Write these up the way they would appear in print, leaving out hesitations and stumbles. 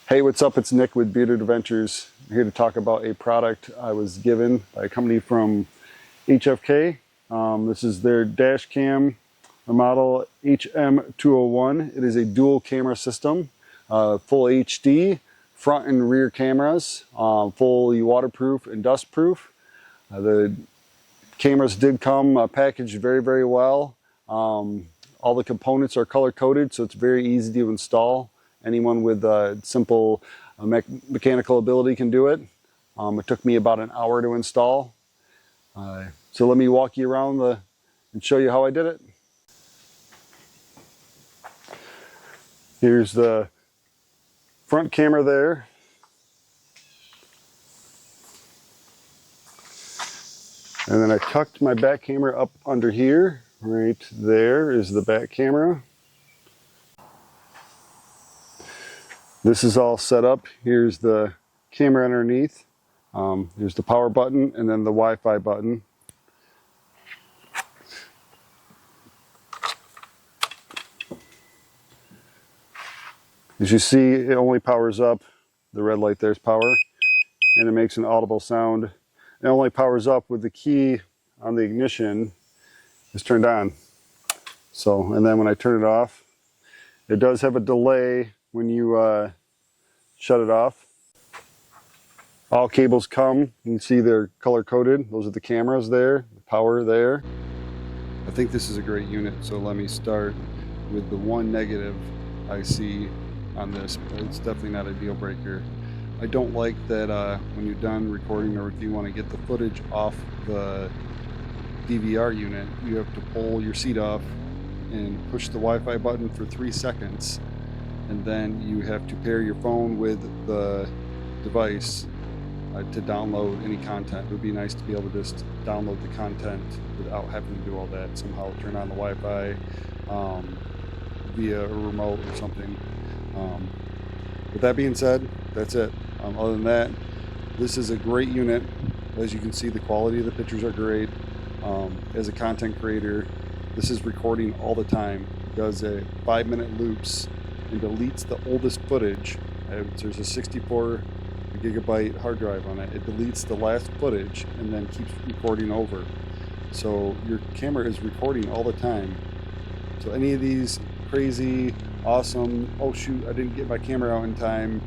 Hey, what's up? It's Nick with Bearded Adventures. I'm here to talk about a product I was given by a company from HFK. This is their dash cam, a model HM201. It is a dual camera system, full HD, front and rear cameras, fully waterproof and dust proof. The cameras did come packaged very, very well. All the components are color coded, so it's very easy to install. Anyone with simple mechanical ability can do it. It took me about an hour to install. So let me walk you around and show you how I did it. Here's the front camera there. And then I tucked my back camera up under here. Right there is the back camera. This is all set up. Here's the camera underneath. Here's the power button and then the Wi-Fi button. As you see, it only powers up. The red light there's power, and it makes an audible sound. It only powers up with the key on the ignition is turned on. So, and then when I turn it off, it does have a delay when you shut it off. All cables come, you can see they're color coded. Those are the cameras there, the power there. I think this is a great unit, so let me start with the one negative I see on this, but it's definitely not a deal breaker. I don't like that when you're done recording, or if you want to get the footage off the DVR unit, you have to pull your seat off and push the Wi-Fi button for 3 seconds, and then you have to pair your phone with the device to download any content. It would be nice to be able to just download the content without having to do all that. Somehow turn on the Wi-Fi via a remote or something. With that being said, that's it. Other than that, this is a great unit. As you can see, the quality of the pictures are great. As a content creator, this is recording all the time. It does a 5-minute loops and deletes the oldest footage. There's a 64 gigabyte hard drive on it. It deletes the last footage and then keeps recording over. So your camera is recording all the time. So any of these crazy, awesome, oh shoot, I didn't get my camera out in time,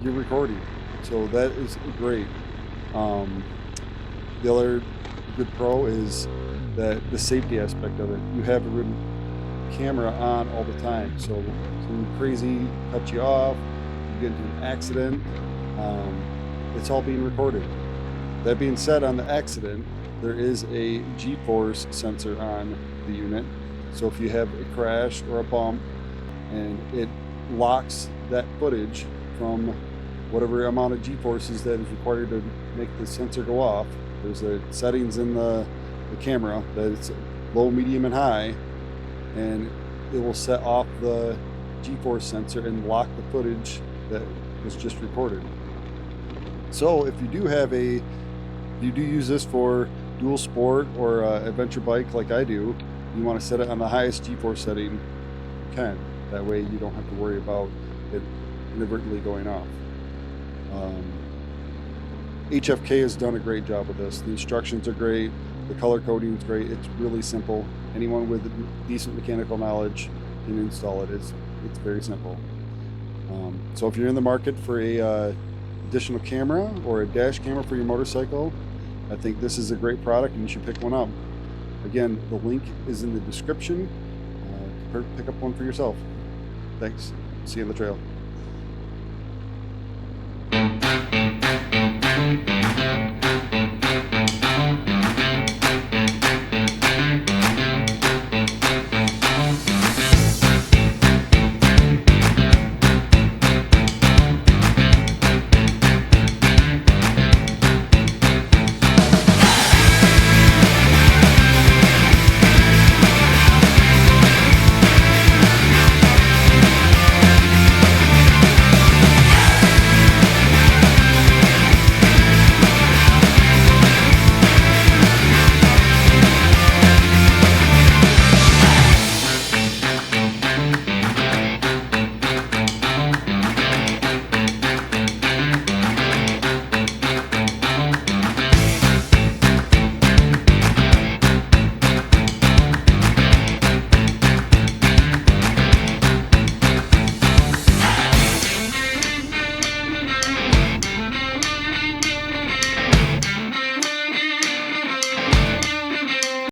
you're recording. So that is great. The other good pro is that the safety aspect of it. You have a camera on all the time. So some crazy cut you off, you get into an accident, it's all being recorded. That being said, on the accident, there is a G-force sensor on the unit. So if you have a crash or a bump and it locks that footage from whatever amount of G-forces that is required to make the sensor go off, there's settings in the camera that it's low, medium, and high, and it will set off the G-force sensor and lock the footage that was just recorded. So if you do use this for dual sport or adventure bike like I do, you want to set it on the highest G-force setting you can. That way you don't have to worry about it inadvertently going off. HFK has done a great job with this. The instructions are great. The color coding is great. It's really simple. Anyone with decent mechanical knowledge can install it. It's very simple. So if you're in the market for a additional camera or a dash camera for your motorcycle, I think this is a great product and you should pick one up. Again, the link is in the description. Pick up one for yourself. Thanks. See you on the trail.